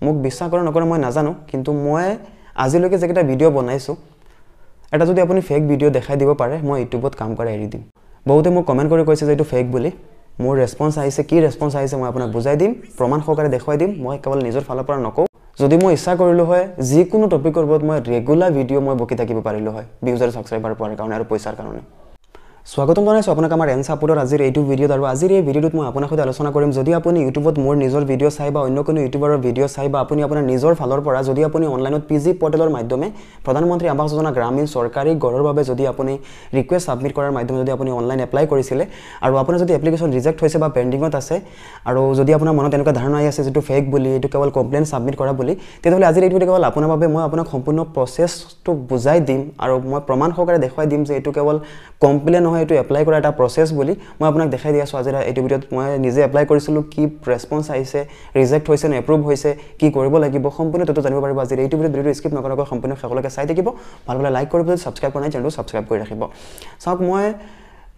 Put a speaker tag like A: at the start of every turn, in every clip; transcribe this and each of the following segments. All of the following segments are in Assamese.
A: মোক বিশ্বাস কৰে নকৰে মই নাজানো কিন্তু মই আজিলৈকে যেকেটা ভিডিও বনাইছো এটা যদি আপুনি ফেক ভিডিও দেখাই দিব পাৰে মই ইউটিউবত কাম কৰা এৰি দিম বহুতে মোক কমেন্ট কৰি কৈছে যে এটো ফেক বুলি মোৰ ৰেসপন্স আহিছে কি ৰেসপন্স আহিছে মই আপোনাক বুজাই দিম প্ৰমাণ সহকাৰে দেখাই দিম মই কেৱল নিজৰ ফালৰ পৰা নকও যদি মই ইচ্ছা কৰিলো হয় যি কোনো টপিকৰ ওপৰত মই ৰেগুলাৰ ভিডিও মই বকি থাকিব পাৰিলো হয় ভিউজ আৰু সাবস্ক্ৰাইবাৰ পোৱাৰ কাৰণে আৰু পইচাৰ কাৰণে স্বাগতম জনাইছো আপোনাক আমাৰ এন সাপোৰ্টৰ আজিৰ এইটো ভিডিওত আৰু আজিৰ এই ভিডিওত মই আপোনাক সৈতে আলোচনা কৰিম যদি আপুনি ইউটিউবত মোৰ নিজৰ ভিডিও চাই বা অন্য কোনো ইউটিউবাৰৰ ভিডিও চাই বা আপুনি আপোনাৰ নিজৰ ফালৰ পৰা যদি আপুনি অনলাইনত পিজি পৰ্টেলৰ মাধ্যমে প্ৰধানমন্ত্ৰী আৱাস যোজনা গ্ৰামীণ চৰকাৰী ঘৰৰ বাবে যদি আপুনি ৰিকুৱেষ্ট সাবমিট কৰাৰ মাধ্যমে যদি আপুনি অনলাইন এপ্লাই কৰিছিলে আৰু আপোনাৰ যদি এপ্লিকেশন ৰিজেক্ট হৈছে বা পেন্ডিংত আছে আৰু যদি আপোনাৰ মনত এনেকুৱা ধাৰণা আহি আছে যেটো ফেক বুলি এটো কেৱল কমপ্লেইন সাবমিট কৰা বুলি তেতিয়াহলে আজিৰ এই ভিডিও কেৱল আপোনাৰ বাবে মই আপোনাক সম্পূৰ্ণ প্ৰসেছটো বুজাই দিম আৰু মই প্ৰমাণ সহকাৰে দেখাই দিম যে এটো কেৱল কমপ্লেইন নহয় এটো এপ্লাই কৰা এটা প্ৰসেছ বুলি মই আপোনাক দেখাই দি আছো আজিৰ এই ভিডিওত মই নিজে এপ্লাই কৰিছিলো কি ৰেসপন্স আহিছে ৰিজেক্ট হৈছে নে এপ্ৰুভ হৈছে কি কৰিব লাগিব সম্পূৰ্ণ তথ্য জানিব পাৰিব আজিৰ এই ভিডিও স্কিপ নকৰাকৈ সম্পূৰ্ণ সকলোকে চাই থাকিব ভালকৈ লাইক কৰিব সাবস্ক্ৰাইব কৰা নাই চেনেলটো সাবস্ক্ৰাইব কৰি ৰাখিব চাওক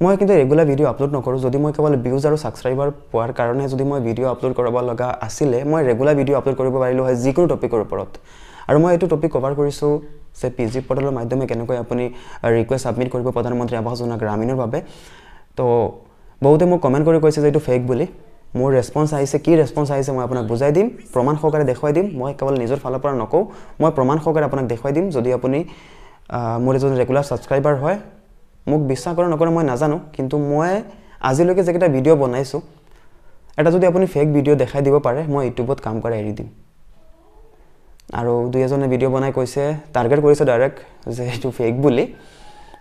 A: মই কিন্তু ৰেগুলাৰ ভিডিও আপলোড নকৰো যদি মই কেৱল ভিউজ আৰু সাবস্ক্ৰাইবাৰ পোৱাৰ কাৰণে যদি মই ভিডিও আপলোড কৰিব লগা আছিল মই ৰেগুলাৰ ভিডিও আপলোড কৰিব পাৰিলো হয় যিকোনো টপিকৰ ওপৰত আৰু মই এটো টপিক কভাৰ কৰিছো যে পিজি পৰ্টেলৰ মাধ্যমে কেনেকৈ আপুনি ৰিকুৱেষ্ট সাবমিট কৰিব প্ৰধানমন্ত্ৰী আৱাস যোজনা গ্ৰামীণৰ বাবে তো বহুতে মোক কমেন্ট কৰি কৈছে যে এটো ফেক বুলি মোৰ ৰেসপন্স আহিছে কি ৰেসপন্স আহিছে মই আপোনাক বুজাই দিম প্ৰমাণ সহকাৰে দেখাই দিম মই কেৱল নিজৰ ফালৰ পৰা নকও মই প্ৰমাণ সহকাৰে আপোনাক দেখাই দিম যদি আপুনি মোৰ এজন ৰেগুলাৰ সাবস্ক্ৰাইবাৰ হয় মোক বিশ্বাস কৰে নকৰে মই নাজানো কিন্তু মই আজিলৈকে যেকেটা ভিডিও বনাইছো এটা যদি আপুনি ফেক ভিডিও দেখাই দিব পাৰে মই ইউটিউবত কাম কৰা এৰি দিম আৰু দুই এজনে ভিডিও বনাই কৈছে টাৰ্গেট কৰিছে ডাইৰেক্ট যে এটো ফেক বুলি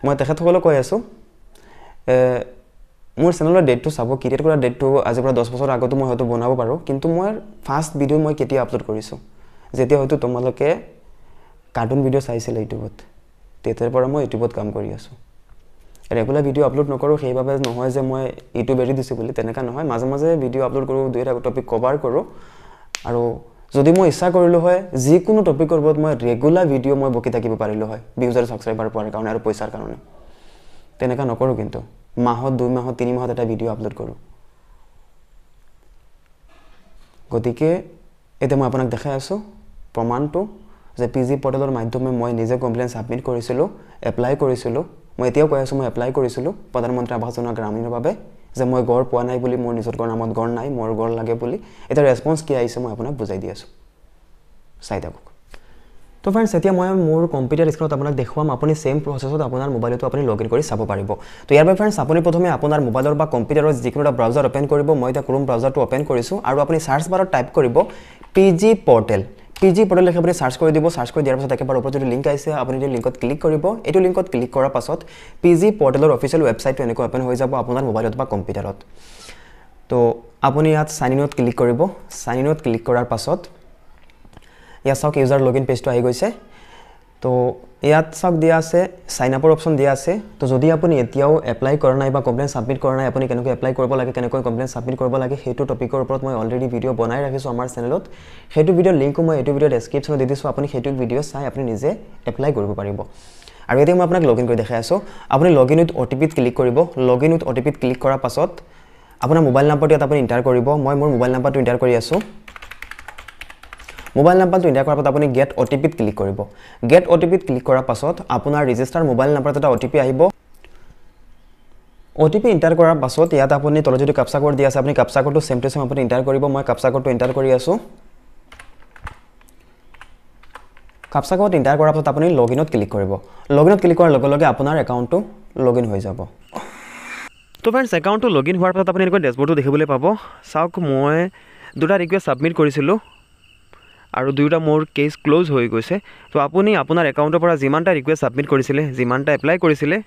A: মই তেখেতসকলক কৈ আছো মোৰ চেনেলৰ ডেটটো চাব ক্ৰিয়েট কৰা ডেটটো আজি পৰা 10 বছৰ আগতে মই হয়তো বনাব পাৰো কিন্তু মই ফাৰ্স্ট ভিডিও মই কেতিয়া আপলোড কৰিছো যেতিয়া হয়তো তোমালোকে কাৰ্টুন ভিডিও চাইছিল ইউটিউবত তেতিয়াৰ পৰা মই ইউটিউবত কাম কৰি আছো ৰেগুলাৰ ভিডিও আপলোড নকৰো সেইভাবে নহয় যে মই ইউটিউব এৰি দিছো বুলি তেনেকা নহয় মাজে মাজে ভিডিও আপলোড কৰো দুইটা টপিক কভাৰ কৰো আৰু যদি মই ইচ্ছা কৰিলো হয় যি কোনো টপিকৰ ওপৰত মই ৰেগুলাৰ ভিডিও মই বকি থাকিব পাৰিলো হয় ভিউজ আৰু সাবস্ক্ৰাইবাৰ পোৱাৰ কাৰণে আৰু পইচাৰ কাৰণে তেনেকা নকৰো কিন্তু মাহত 2 মাহত 3 মাহত এটা ভিডিও আপলোড কৰো গতিকে এতে মই আপোনাক দেখাই আছো প্ৰমাণটো যে পিজি পৰ্টেলৰ মাধ্যমে মই নিজে কমপ্লেইন সাবমিট কৰিছিলো এপ্লাই কৰিছিলো মই এতিয়াও কৈ আছো মই এপ্লাই কৰিছিলো প্ৰধানমন্ত্ৰী আৱাস যোজনা গ্ৰামীণৰ বাবে যে মই গড় পোৱা নাই বুলি মোৰ নিজৰ নামত গড় নাই মোৰ গড় লাগে বুলি এটা ৰেসপন্স কি আহিছে মই আপোনাক বুজাই দি আছো চাই থাকক তো फ्रेंड्स এতিয়া মই মোৰ কম্পিউটাৰ স্ক্ৰিনত আপোনাক দেখুৱাম আপুনি সেম প্ৰসেছত আপোনাৰ মোবাইলটো আপুনি লগইন কৰি চাব পাৰিব তো ইয়াৰ বাবে फ्रेंड्स আপুনি প্ৰথমে আপোনাৰ মোবাইলৰ বা কম্পিউটাৰৰ যিকোনো এটা ব্ৰাউজাৰ ওপেন কৰিব মই এটা ক্ৰোম ব্ৰাউজাৰটো ওপেন কৰিছো আৰু আপুনি সাৰ্চ বাৰত টাইপ কৰিব পিজি পৰ্টেল লিখি আপুনি সাৰ্চ কৰি দিব সাৰ্চ কৰি দিয়াৰ পাছত একেবাৰে ওপৰত যদি লিংক আহিছে আপুনি এই লিংকত ক্লিক কৰিব এটো লিংকত ক্লিক কৰাৰ পাছত পিজি পৰ্টেলৰ অফিচিয়েল ৱেবসাইটটো এনেকৈ ওপেন হৈ যাব আপোনাৰ মোবাইলত বা কম্পিউটাৰত তো আপুনি ইয়াত সাইন ইনত ক্লিক কৰিব সাইন ইনত ক্লিক কৰাৰ পাছত या सक यूजर लॉगिन पेज तो आइ গৈছে তো ইয়াত সক দিয়া আছে সাইন আপৰ অপচন দিয়া আছে তো যদি আপুনি এতিয়াও এপ্লাই কৰা নাই বা কমপ্লেইন সাবমিট কৰা নাই আপুনি কেনেকৈ এপ্লাই কৰিব লাগে কেনেকৈ কমপ্লেইন সাবমিট কৰিব লাগে হেতু টপিকৰ ওপৰত মই অলৰেডি ভিডিও বনাই ৰাখিছো আমাৰ চেনেলত হেতু ভিডিও লিংকও মই এটো ভিডিও ডেসক্ৰিপচনত দি দিছো আপুনি হেতু ভিডিও চাই আপুনি নিজে এপ্লাই কৰিব পাৰিব আৰু এতিয়া মই আপোনাক লগইন কৰি দেখাই আছো আপুনি লগইন উইথ ওটিপি ত ক্লিক কৰিব লগইন উইথ ওটিপি ত ক্লিক কৰাৰ পাছত আপোনাৰ মোবাইল নাম্বাৰটো ইয়াত আপুনি এন্টাৰ কৰিব মই মোৰ মোবাইল নাম্বাৰটো এন্টাৰ কৰি আছো মোবাইল নাম্বাৰটো এন্টাৰ কৰাৰ পাছত আপুনি গেট ওটিপি ত ক্লিক কৰিব গেট ওটিপি ত ক্লিক কৰাৰ পাছত আপোনাৰ ৰেজিষ্টাৰ মোবাইল নাম্বাৰত এটা ওটিপি আহিব ওটিপি এন্টাৰ কৰাৰ পাছত ইয়াত আপুনি তলত যদি কাপচা কোড দিয়া আছে আপুনি কাপচা কোডটো সেম টু সেম আপুনি এন্টাৰ কৰিব মই কাপচা কোডটো এন্টাৰ কৰি আছো কাপচা কোড এন্টাৰ কৰাৰ পাছত আপুনি লগইনত ক্লিক কৰিব লগইনত ক্লিক কৰাৰ লগে লগে আপোনাৰ একাউণ্টটো লগইন হৈ যাব তো फ्रेंड्स একাউণ্টটো লগইন হোৱাৰ পাছত আপুনি এনেকৈ ড্যাশবৰ্ডটো দেখিবলৈ পাব চাওক মই দুটা ৰিকুৱেষ্ট সাবমিট কৰিছিলো আৰু দুইটা মোৰ কেস ক্লোজ হৈ গৈছে তো আপুনি আপোনাৰ একাউণ্টৰ পৰা যিমানটা ৰিকুৱেষ্ট সাবমিট কৰিছিলে যিমানটা এপ্লাই কৰিছিলে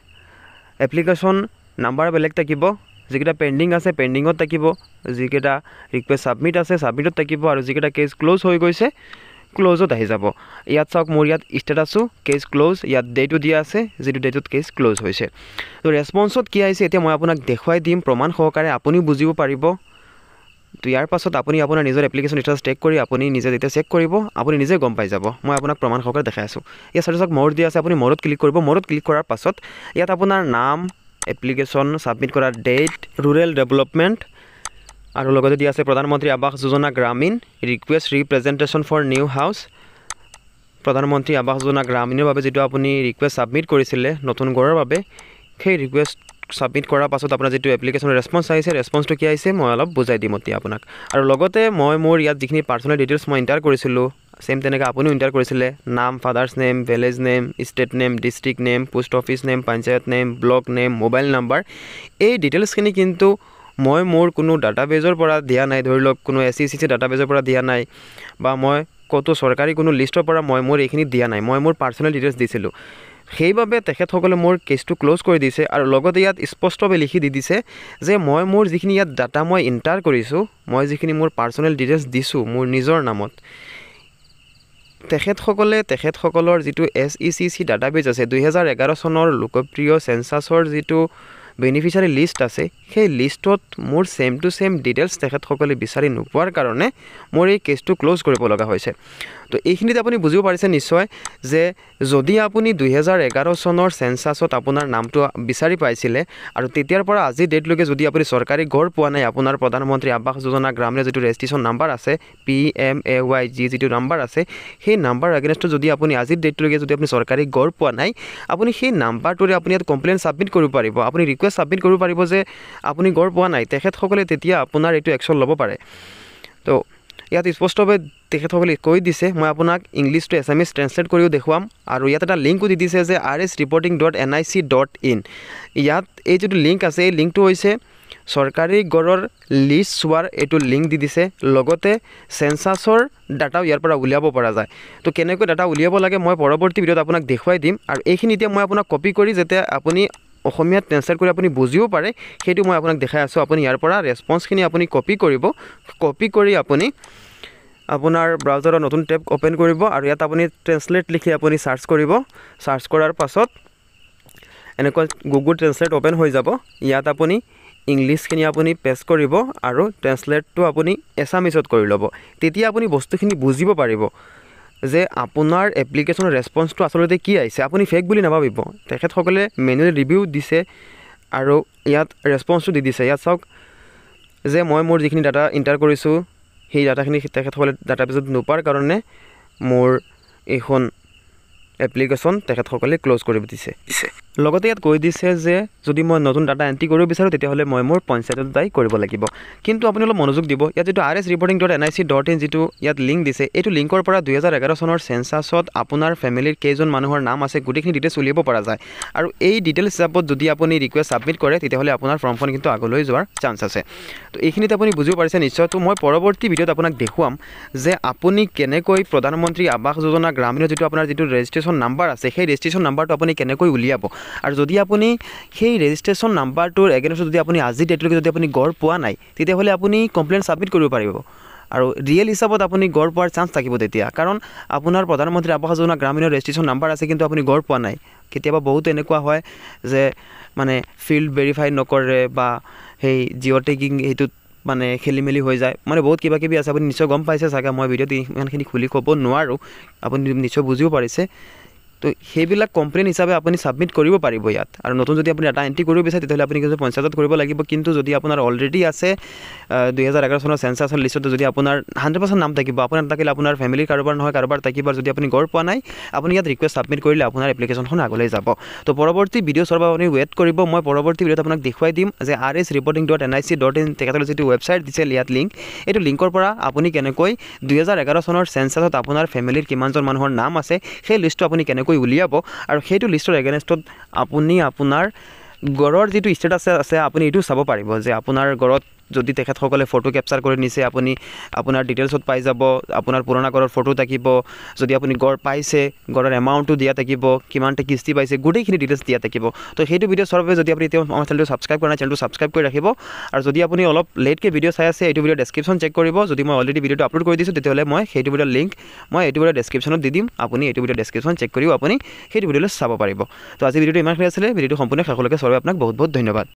A: এপ্লিকেশন নাম্বাৰ বেলেগ থাকিব যিকেটা পেন্ডিং আছে পেন্ডিংত থাকিব যিকেটা ৰিকুৱেষ্ট সাবমিট আছে সাবমিটত থাকিব আৰু যিকেটা কেস ক্লোজ হৈ গৈছে ক্লোজত আহি যাব ইয়াত চাওক মোৰ ইয়াত ষ্টেটাসো কেস ক্লোজ ইয়াত ডেটটো দিয়া আছে যেটো ডেটত কেস ক্লোজ হৈছে তো ৰেসপন্সত কি আহিছে এতিয়া মই আপোনাক দেখুৱাই দিম প্ৰমাণ সহকাৰে আপুনি বুজিব পাৰিব তো ইয়াৰ পাছত আপুনি আপোনাৰ নিজৰ এপ্লিকেশন ষ্টেটাস চেক কৰি আপুনি নিজে যেতিয়া চেক কৰিব আপুনি নিজে গম পাই যাব মই আপোনাক প্ৰমাণ সহকাৰে দেখাই আছো ইয়াত চাওক মোৰ দিয়া আছে আপুনি মোৰত ক্লিক কৰিব মোৰত ক্লিক কৰাৰ পাছত ইয়াত আপোনাৰ নাম এপ্লিকেশন সাবমিট কৰাৰ ডেট ৰুৰেল ডেভেলপমেন্ট আৰু লগতে দিয়া আছে Pradhan Mantri Awas Yojana Gramin request representation for new house Pradhan Mantri Awas যোজনা গ্ৰামীণৰ বাবে যিটো আপুনি ৰিকুৱেষ্ট ছাবমিট কৰিছিলে নতুন ঘৰৰ বাবে সেই ৰিকুৱেষ্ট ছাবমিট কৰাৰ পাছত আপোনাৰ যিটো এপ্লিকেশ্যনৰ ৰেছপন্স আহিছে ৰেছপন্সটো কি আহিছে মই অলপ বুজাই দিম এতিয়া আপোনাক আৰু লগতে মই মোৰ ইয়াত যিখিনি পাৰ্চনেল ডিটেইলছ মই এণ্টাৰ কৰিছিলোঁ সেম তেনেকৈ আপুনিও এণ্টাৰ কৰিছিলে নাম father's name village name state name district name post office name panchayat name block name mobile number এই ডিটেইলছখিনি কিন্তু মই মোৰ কোনো ডাটাবেজৰ পৰা দিয়া নাই ধৰি লওক কোনো SECC ডাটাবেজৰ পৰা দিয়া নাই বা মই কতো চৰকাৰী কোনো লিষ্টৰ পৰা মই মোৰ এইখিনি দিয়া নাই মই মোৰ পাৰ্চনেল ডিটেইলছ দিছিলোঁ সেইবাবে তেখেতসকলে মোৰ কেছটো ক্লোজ কৰি দিছে আৰু লগতে ইয়াত স্পষ্টভাৱে লিখি দি দিছে যে মই মোৰ যিখিনি ইয়াত ডাটা মই এণ্টাৰ কৰিছোঁ মই যিখিনি মোৰ পাৰ্চনেল ডিটেইলছ দিছোঁ মোৰ নিজৰ নামত তেখেতসকলৰ যিটো SECC ডাটাবেজ আছে 2011 চনৰ লোকপ্ৰিয় সেন্সাছৰ যিটো বেনিফিচিয়াৰী লিষ্ট আছে সেই লিষ্টত মোৰ সেম টু সেম ডিটেইলছ তেখেতসকলে বিচাৰি নোপোৱাৰ কাৰণে মোৰ এই কেছটো ক্লোজ কৰিব লগা হৈছে তো এইখিনিতে আপুনি বুজিব পাৰিছে নিশ্চয় যে যদি আপুনি 2011 চনৰ সেন্সাছত আপোনাৰ নামটো বিচাৰি পাইছিলে আৰু তেতিয়াৰ পৰা আজি ডেটলৈকে যদি আপুনি চৰকাৰী ঘৰ পোৱা নাই আপোনাৰ প্ৰধানমন্ত্ৰী আৱাস যোজনা গ্ৰামীণৰ যিটো ৰেজিষ্ট্ৰেশ্যন নাম্বাৰ আছে PMAYG যিটো নাম্বাৰ আছে সেই নাম্বাৰ এগেইনষ্টত যদি আপুনি আজি ডেটলৈকে যদি আপুনি চৰকাৰী ঘৰ পোৱা নাই আপুনি সেই নাম্বাৰটোৰে আপুনি ইয়াত কমপ্লেইন ছাবমিট কৰিব পাৰিব আপুনি ৰিকুৱেষ্ট ছাবমিট কৰিব পাৰিব যে আপুনি ঘৰ পোৱা নাই তেখেতসকলে তেতিয়া আপোনাৰ এইটো একশ্যন ল'ব পাৰে তো ইয়াত স্পষ্টভাৱে তেখেতসকলে কৈ দিছে মই আপোনাক ইংলিছ টু এছামিজ ট্ৰেন্সলেট কৰিও দেখুৱাম আৰু ইয়াত এটা লিংকো দি দিছে যে rsreporting.nic.in ইয়াত এই যিটো লিংক আছে এই লিংকটো হৈছে চৰকাৰী গড়ৰ লিষ্ট চোৱাৰ এইটো লিংক দি দিছে লগতে সেন্সাছৰ ডাটাও ইয়াৰ পৰা উলিয়াব পৰা যায় তো কেনেকৈ ডাটা উলিয়াব লাগে মই পৰৱৰ্তী ভিডিঅ'ত আপোনাক দেখুৱাই দিম আৰু এইখিনি এতিয়া মই আপোনাক কপি কৰি যাতে আপুনি অসমীয়াত ট্ৰেন্সলেট কৰি আপুনি বুজিও পাৰে সেইটো মই আপোনাক দেখাই আছোঁ আপুনি ইয়াৰ পৰা ৰেছপন্সখিনি আপুনি কপি কৰিব কপি কৰি আপুনি আপোনাৰ ব্ৰাউজাৰৰ নতুন টেব ওপেন কৰিব আৰু ইয়াত আপুনি ট্ৰেন্সলেট লিখি আপুনি সাৰ্চ কৰিব সাৰ্চ কৰাৰ পাছত এনেকৈ গুগল ট্ৰেন্সলেট ওপেন হৈ যাব ইয়াত আপুনি ইংলিছখিনি আপুনি পেষ্ট কৰিব আৰু ট্ৰেন্সলেটটো আপুনি এছামিছত কৰি ল'ব তেতিয়া আপুনি বস্তুখিনি বুজিব পাৰিব যে আপোনাৰ এপ্লিকেশ্যনৰ ৰেছপন্সটো আচলতে কি আহিছে আপুনি ফেক বুলি নাভাবিব তেখেতসকলে মেনুৱেল ৰিভিউ দিছে আৰু ইয়াত ৰেছপন্সটো দি দিছে ইয়াত চাওক যে মই মোৰ যিখিনি ডাটা এণ্টাৰ কৰিছোঁ সেই ডাটাখিনি তেখেতসকলে ডাটাবেজত নোপোৱাৰ কাৰণে মোৰ এইখন এপ্লিকেশ্যন তেখেতসকলে ক্লোজ কৰিব দিছে লগতে ইয়াত কৈ দিছে যে যদি মই নতুন ডাটা এণ্ট্ৰি কৰিব বিচাৰোঁ তেতিয়াহ'লে মই মোৰ পঞ্চায়তত যাই কৰিব লাগিব কিন্তু আপুনি অলপ মনোযোগ দিব ইয়াত যিটো rsreporting.nic.in যিটো ইয়াত লিংক দিছে এইটো লিংকৰ পৰা 2011 চনৰ সেন্সাছত আপোনাৰ ফেমিলিৰ কেইজন মানুহৰ নাম আছে গোটেইখিনি ডিটেইলছ উলিয়াব পৰা যায় আৰু এই ডিটেইলছ হিচাপত যদি আপুনি ৰিকুৱেষ্ট ছাবমিট কৰে তেতিয়াহ'লে আপোনাৰ ফৰ্মখন কিন্তু আগলৈ যোৱাৰ চান্স আছে তো এইখিনিতে আপুনি বুজিব পাৰিছে নিশ্চয় তো মই পৰৱৰ্তী ভিডিঅ'ত আপোনাক দেখুৱাম যে আপুনি কেনেকৈ প্ৰধানমন্ত্ৰী আৱাস যোজনা গ্ৰামীণৰ যিটো আপোনাৰ যিটো ৰেজিষ্ট্ৰেশ্যন নাম্বাৰ আছে সেই ৰেজিষ্ট্ৰেশ্যন নাম্বাৰটো আপুনি কেনেকৈ উলিয়াব আৰু যদি আপুনি সেই ৰেজিষ্ট্ৰেশ্যন নাম্বাৰটোৰ এগেইনষ্টত যদি আপুনি আজি ডেটলৈকে যদি আপুনি গড় পোৱা নাই তেতিয়াহ'লে আপুনি কমপ্লেইন ছাবমিট কৰিব পাৰিব আৰু ৰিয়েল হিচাপত আপুনি গড় পোৱাৰ চান্স থাকিব তেতিয়া কাৰণ আপোনাৰ প্ৰধানমন্ত্ৰী আৱাস যোজনা গ্ৰামীণৰ ৰেজিষ্ট্ৰেশ্যন নাম্বাৰ আছে কিন্তু আপুনি গড় পোৱা নাই কেতিয়াবা বহুত এনেকুৱা হয় যে মানে ফিল্ড ভেৰিফাই নকৰে বা সেই জিঅ' টেগিং সেইটোত মানে খেলি মেলি হৈ যায় মানে বহুত কিবা কিবি আছে আপুনি নিশ্চয় গম পাইছে চাগে মই ভিডিঅ'ত ইমানখিনি খুলি ক'ব নোৱাৰোঁ আপুনি নিশ্চয় বুজিব পাৰিছে তো সেইবিলাক কমপ্লেইন হিচাপে আপুনি ছাবমিট কৰিব পাৰিব ইয়াত আৰু নতুন যদি আপুনি ডাটা এণ্ট্ৰি কৰিব বিচাৰে তেতিয়াহ'লে আপুনি কিন্তু পঞ্চায়তত কৰিব লাগিব কিন্তু যদি আপোনাৰ অলৰেডি আছে 2011 চনৰ সেন্সাছৰ লিষ্টত যদি আপোনাৰ 100% নাম থাকিব আপোনাৰ থাকিলে আপোনাৰ ফেমিলিৰ কাৰোবাৰ নহয় কাৰোবাৰ থাকিব যদি আপুনি গড় পোৱা নাই আপুনি ইয়াত ৰিকুৱেষ্ট ছাবমিট কৰিলে আপোনাৰ এপ্লিকেশ্যনখন আগলৈ যাব তো পৰৱৰ্তী ভিডিঅ' চোৱাৰ বাবে আপুনি ৱেইট কৰিব মই পৰৱৰ্তী ভিডিঅ'ত আপোনাক দেখুৱাই দিম যে rsreporting.nic.in তেখেতসকলে যিটো ৱেবছাইট দিছে ইয়াত লিংক এইটো লিংকৰ পৰা আপুনি কেনেকৈ 2011 চনৰ সেন্সাছত আপোনাৰ ফেমিলিৰ কিমানজন মানুহৰ নাম আছে সেই লিষ্টটো আপুনি কেনেকৈ উলিয়াব আৰু সেইটো লিষ্টৰ এগেইনষ্টত আপুনি আপোনাৰ গড়ৰ যিটো ষ্টেটাছ আছে আপুনি এইটো চাব পাৰিব যে আপোনাৰ গড়ত যদি তেখেতসকলে ফটো কেপচাৰ কৰি নিছে আপুনি আপোনাৰ ডিটেইলছত পাই যাব আপোনাৰ পুৰণা গড়ৰ ফটো থাকিব যদি আপুনি গড় পাইছে গড়ৰ এমাউণ্টটো দিয়া থাকিব কিমানটা কিস্তি পাইছে গোটেইখিনি ডিটেইলছ দিয়া থাকিব তো সেইটো ভিডিঅ' চোৱাৰ বাবে যদি আপুনি এতিয়া আমাৰ চেনেলটো ছাবস্ক্ৰাইব কৰা নাই চেনেলটো ছাবস্ক্ৰাইব কৰি ৰাখিব আৰু যদি আপুনি অলপ লেটকৈ ভিডিঅ' চাই আছে এইটো ভিডিঅ' ডেছক্ৰিপশ্যন চেক কৰিব যদি মই অলৰেডি ভিডিঅ'টো আপলোড কৰি দিছোঁ তেতিয়াহ'লে মই সেইটো ভিডিঅ'ৰ লিংক মই এইটো ভিডিঅ' ডেছক্ৰিপশ্যনত দি দিম আপুনি এইটো ভিডিঅ' ডেছক্ৰিপশ্যন চেক কৰিও আপুনি সেইটো ভিডিঅ'লৈ চাব পাৰিব তো আজি ভিডিঅ'টো ইমানখিনি আছিলে ভিডিঅ'টো সম্পূৰ্ণ শেষলৈকে চোৱাৰ বাবে আপোনাক বহুত বহুত ধন্যবাদ